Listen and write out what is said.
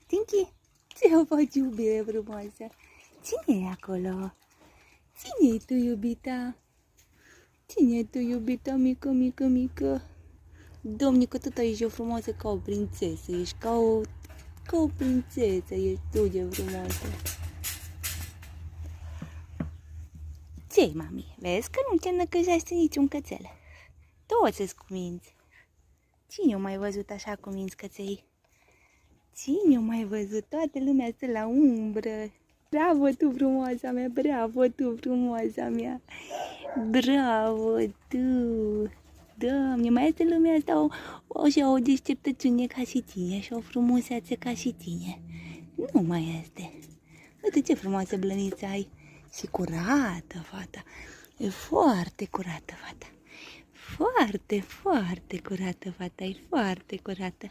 Tinky, ce o faci, iubire frumoasă? Cine e acolo? Cine e tu, iubita? Cine e tu, iubita mică, mică, mică? Domnică, tot ești o frumoasă ca o prințesă, ești ca o prințesă, ești tu de frumoasă. Ce-i, mami? Vezi că nu te năcăjește niciun cățel. Toți îți cuminți. Cine o mai văzut așa cuminți căței? Cine o mai văzut? Toată lumea stă la umbră. Bravo tu, frumoasa mea, bravo tu, frumoasa mea. Bravo tu. Doamne, mai este lumea asta o deșteptăciune ca și tine și o frumusețe ca și tine. Nu mai este. Uite ce frumoasă blăniță ai. Și curată, fata. E foarte curată, fata. Foarte, foarte curată, fata. E foarte curată.